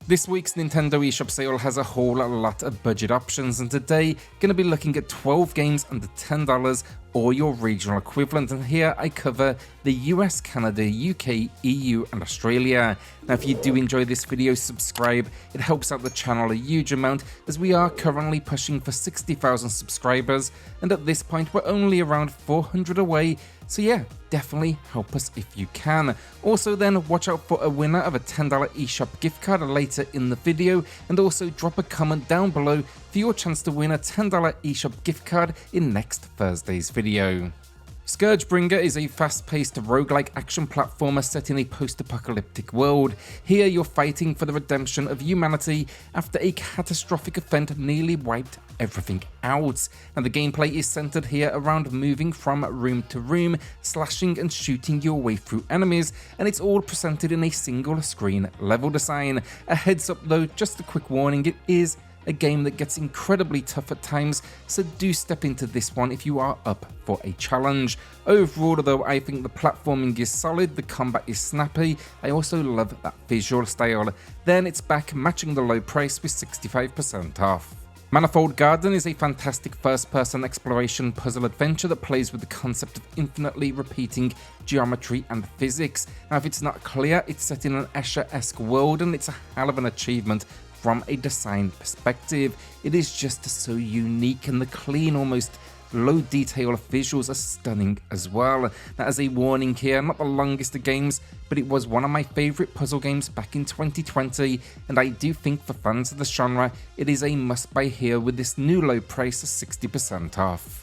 This week's Nintendo eShop sale has a whole lot of budget options, and today going to be looking at 12 games under $10 or your regional equivalent, and here I cover the US, Canada, UK, EU and Australia. Now if you do enjoy this video, subscribe, it helps out the channel a huge amount as we are currently pushing for 60,000 subscribers, and at this point we're only around 400 away, so yeah, definitely help us if you can. Also then, watch out for a winner of a $10 eShop gift card later in the video, and also drop a comment down below for your chance to win a $10 eShop gift card in next Thursday's video. ScourgeBringer is a fast-paced roguelike action platformer set in a post-apocalyptic world. Here you're fighting for the redemption of humanity after a catastrophic event nearly wiped everything out. And the gameplay is centered here around moving from room to room, slashing and shooting your way through enemies, and it's all presented in a single screen level design. A heads up though, just a quick warning, it is a game that gets incredibly tough at times, so do step into this one if you are up for a challenge. Overall though, I think the platforming is solid, the combat is snappy, I also love that visual style. Then it's back matching the low price with 65% off. Manifold Garden is a fantastic first-person exploration puzzle adventure that plays with the concept of infinitely repeating geometry and physics. Now if it's not clear, it's set in an Escher-esque world and it's a hell of an achievement from a design perspective. It is just so unique, and the clean, almost low detail visuals are stunning as well. Now as a warning here, not the longest of games, but it was one of my favourite puzzle games back in 2020, and I do think for fans of the genre, it is a must buy here with this new low price of 60% off.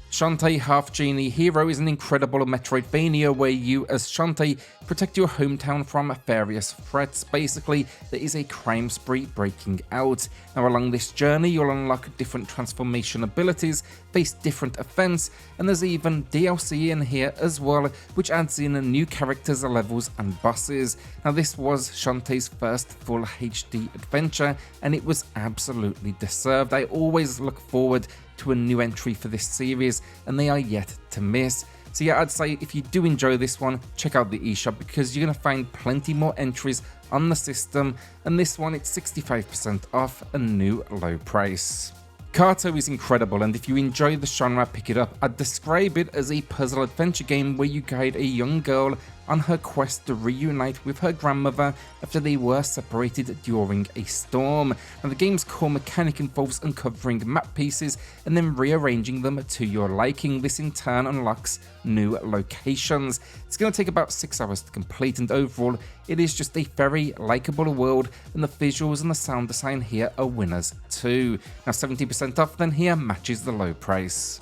Shantae Half-Genie Hero is an incredible Metroidvania where you, as Shantae, protect your hometown from various threats. Basically, there is a crime spree breaking out. Now along this journey, you'll unlock different transformation abilities, face different events, and there's even DLC in here as well, which adds in new characters, levels and bosses. Now this was Shantae's first full HD adventure, and it was absolutely deserved. I always look forward to a new entry for this series, and they are yet to miss. So yeah, I'd say if you do enjoy this one, check out the eShop because you're going to find plenty more entries on the system, and this one it's 65% off a new low price. Carto is incredible, and if you enjoy the genre, pick it up. I'd describe it as a puzzle adventure game where you guide a young girl on her quest to reunite with her grandmother after they were separated during a storm. And the game's core mechanic involves uncovering map pieces and then rearranging them to your liking. This in turn unlocks new locations. It's going to take about 6 hours to complete, and overall it is just a very likeable world, and the visuals and the sound design here are winners too. Now 70% off then here matches the low price.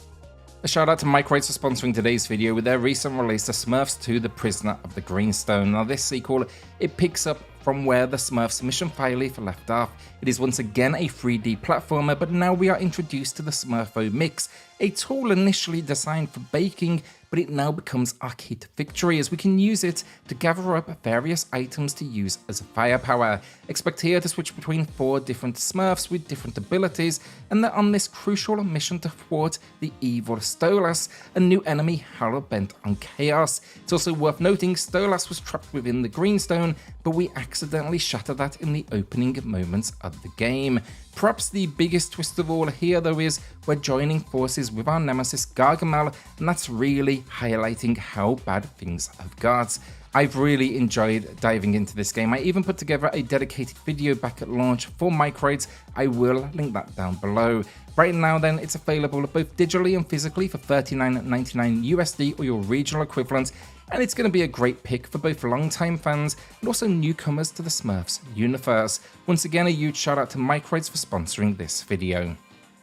A shout out to Microids for sponsoring today's video with their recent release of Smurfs 2: The Prisoner of the Greenstone. Now this sequel, it picks up from where the Smurfs mission 5 leaf left off. It is once again a 3D platformer, but now we are introduced to the Smurfo Mix, a tool initially designed for baking, but it now becomes our key to victory as we can use it to gather up various items to use as firepower. Expect here to switch between 4 different Smurfs with different abilities, and they're on this crucial mission to thwart the evil Stolas, a new enemy hell-bent on chaos. It's also worth noting Stolas was trapped within the Greenstone, but we accidentally shatter that in the opening moments of the game. Perhaps the biggest twist of all here though is we're joining forces with our nemesis Gargamel, and that's really highlighting how bad things have got. I've really enjoyed diving into this game. I even put together a dedicated video back at launch for Microids. I will link that down below. Right now then, it's available both digitally and physically for $39.99 USD or your regional equivalent, and it's going to be a great pick for both long-time fans and also newcomers to the Smurfs universe. Once again, a huge shout out to Microids for sponsoring this video.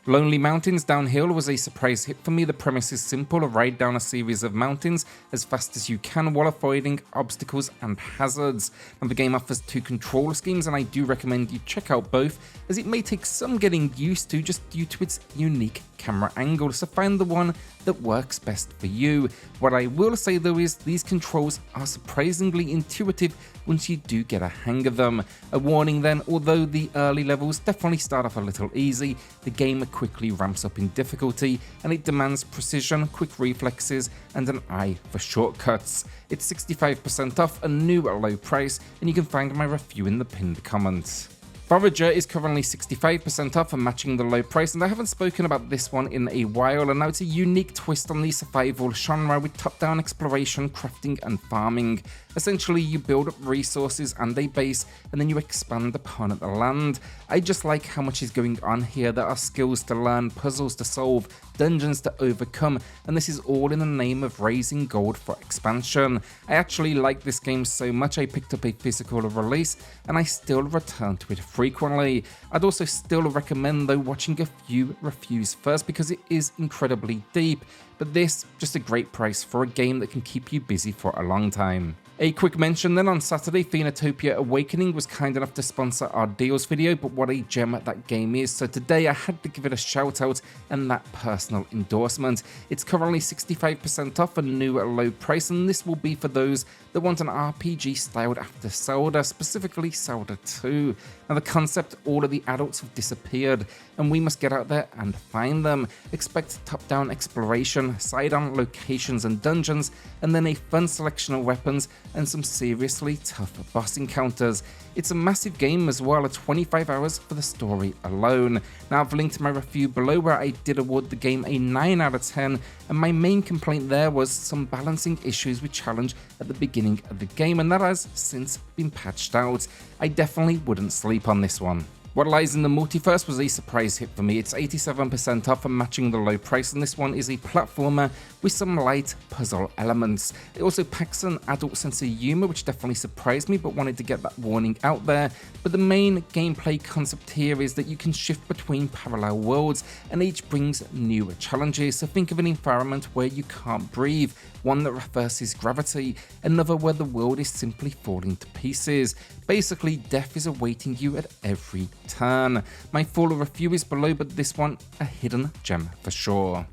Lonely Mountains Downhill was a surprise hit for me. The premise is simple: ride down a series of mountains as fast as you can while avoiding obstacles and hazards. And the game offers 2 control schemes, and I do recommend you check out both as it may take some getting used to just due to its unique camera angle, so find the one that works best for you. What I will say though is these controls are surprisingly intuitive once you do get a hang of them. A warning then, although the early levels definitely start off a little easy, the game quickly ramps up in difficulty and it demands precision, quick reflexes and an eye for shortcuts. It's 65% off, a new low price, and you can find my review in the pinned comments. Forager is currently 65% off and matching the low price, and I haven't spoken about this one in a while, and now it's a unique twist on the survival genre with top-down exploration, crafting and farming. Essentially, you build up resources and a base, and then you expand upon the land. I just like how much is going on here. There are skills to learn, puzzles to solve, dungeons to overcome, and this is all in the name of raising gold for expansion. I actually like this game so much I picked up a physical release, and I still return to it frequently. I'd also still recommend though watching a few reviews first because it is incredibly deep, but this just a great price for a game that can keep you busy for a long time. A quick mention then, on Saturday, Phoenotopia Awakening was kind enough to sponsor our deals video, but what a gem that game is. So today I had to give it a shout out and that personal endorsement. It's currently 65% off a new low price, and this will be for those that want an RPG styled after Zelda, specifically Zelda 2. Now the concept, all of the adults have disappeared and we must get out there and find them. Expect top-down exploration, side-on locations and dungeons, and then a fun selection of weapons and some seriously tough boss encounters. It's a massive game as well, at 25 hours for the story alone. Now I've linked my review below where I did award the game a 9 out of 10, and my main complaint there was some balancing issues with challenge at the beginning of the game, and that has since been patched out. I definitely wouldn't sleep on this one. What Lies in the Multiverse was a surprise hit for me. It's 87% off and matching the low price, and this one is a platformer with some light puzzle elements. It also packs an adult sense of humor, which definitely surprised me, but wanted to get that warning out there. But the main gameplay concept here is that you can shift between parallel worlds, and each brings new challenges. So think of an environment where you can't breathe, one that reverses gravity, another where the world is simply falling to pieces. Basically, death is awaiting you at every turn. My full review is below, but this one, a hidden gem for sure.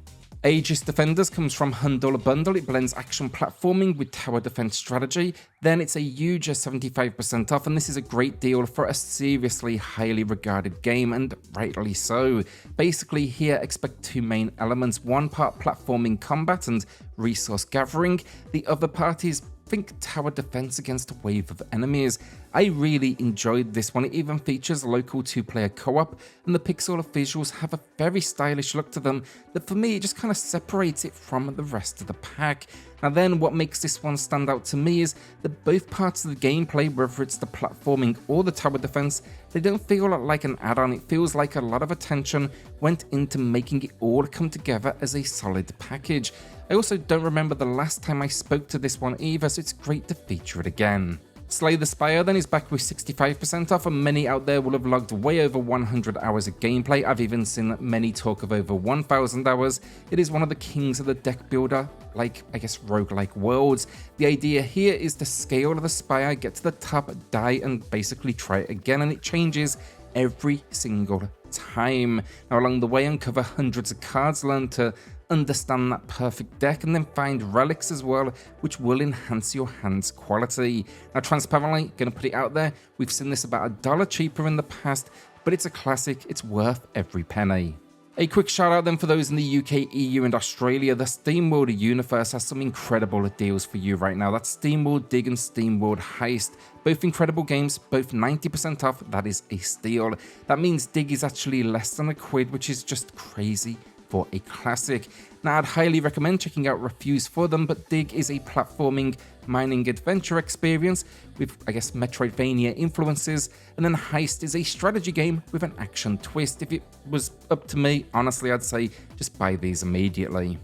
Aegis Defenders comes from Humble Bundle. It blends action platforming with tower defense strategy. Then it's a huge 75% off, and this is a great deal for a seriously highly regarded game, and rightly so. Basically here expect two main elements, one part platforming combat and resource gathering, the other part is think tower defense against a wave of enemies. I really enjoyed this one. It even features local 2-player co-op, and the pixel visuals have a very stylish look to them that for me it just kind of separates it from the rest of the pack. Now then, what makes this one stand out to me is that both parts of the gameplay, whether it's the platforming or the tower defense, they don't feel like an add-on. It feels like a lot of attention went into making it all come together as a solid package. I also don't remember the last time I spoke to this one either, so it's great to feature it again. Slay the Spire then is back with 65% off, and many out there will have logged way over 100 hours of gameplay. I've even seen many talk of over 1,000 hours. It is one of the kings of the deck builder, like I guess roguelike worlds. The idea here is to scale the Spire, get to the top, die, and basically try it again, and it changes every single time. Now along the way, uncover hundreds of cards, learn to understand that perfect deck, and then find relics as well, which will enhance your hand's quality. Now transparently, gonna put it out there, we've seen this about $1 cheaper in the past, but it's a classic, it's worth every penny. A quick shout out then for those in the UK, EU and Australia. The SteamWorld Universe has some incredible deals for you right now. That's SteamWorld Dig and SteamWorld Heist. Both incredible games, both 90% off, that is a steal. That means Dig is actually less than £1, which is just crazy for a classic. Now I'd highly recommend checking out reviews for them, but Dig is a platforming mining adventure experience with, I guess, Metroidvania influences, and then Heist is a strategy game with an action twist. If it was up to me, honestly, I'd say just buy these immediately.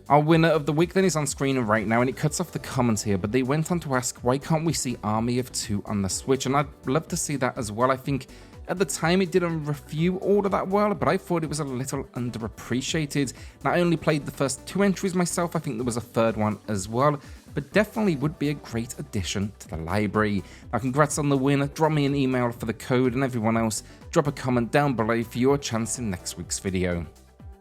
Our winner of the week then is on screen right now, and it cuts off the comments here, but they went on to ask, why can't we see Army of Two on the Switch? And I'd love to see that as well. I think at the time it didn't review all of that well, but I thought it was a little underappreciated. Now I only played the first 2 entries myself, I think there was a third one as well, but definitely would be a great addition to the library. Now congrats on the win, drop me an email for the code, and everyone else, drop a comment down below for your chance in next week's video.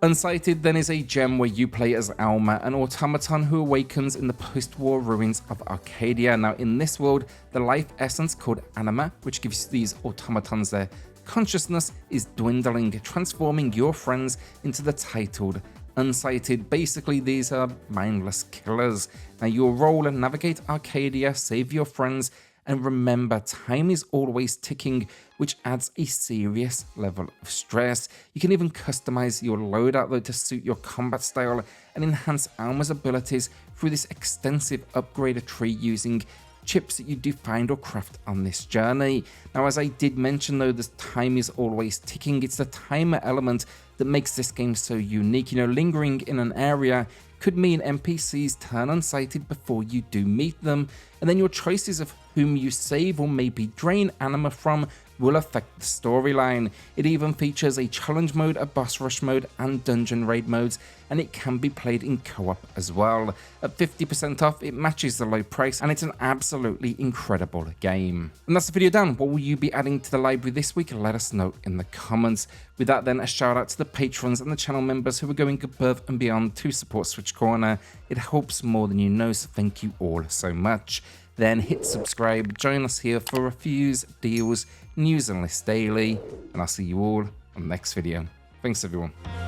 UNSIGHTED then is a gem where you play as Alma, an automaton who awakens in the post-war ruins of Arcadia. Now in this world, the life essence called anima, which gives these automatons their consciousness, is dwindling, transforming your friends into the titled Unsighted. Basically, these are mindless killers. Now your role, navigate Arcadia, save your friends, And remember, time is always ticking, which adds a serious level of stress. You can even customize your loadout though to suit your combat style and enhance Alma's abilities through this extensive upgrader tree using chips that you do find or craft on this journey. Now, as I did mention though, the time is always ticking. It's the timer element that makes this game so unique. You know, lingering in an area could mean NPCs turn unsighted before you do meet them, and then your choices of whom you save or maybe drain anima from will affect the storyline. It even features a challenge mode, a boss rush mode, and dungeon raid modes, and it can be played in co-op as well. At 50% off, it matches the low price, and it's an absolutely incredible game. And that's the video done. What will you be adding to the library this week? Let us know in the comments. With that then, a shout out to the patrons and the channel members who are going above and beyond to support SwitchCorner. It helps more than you know, so thank you all so much. Then hit subscribe, join us here for reviews, deals, news and lists daily, and I'll see you all on the next video. Thanks everyone.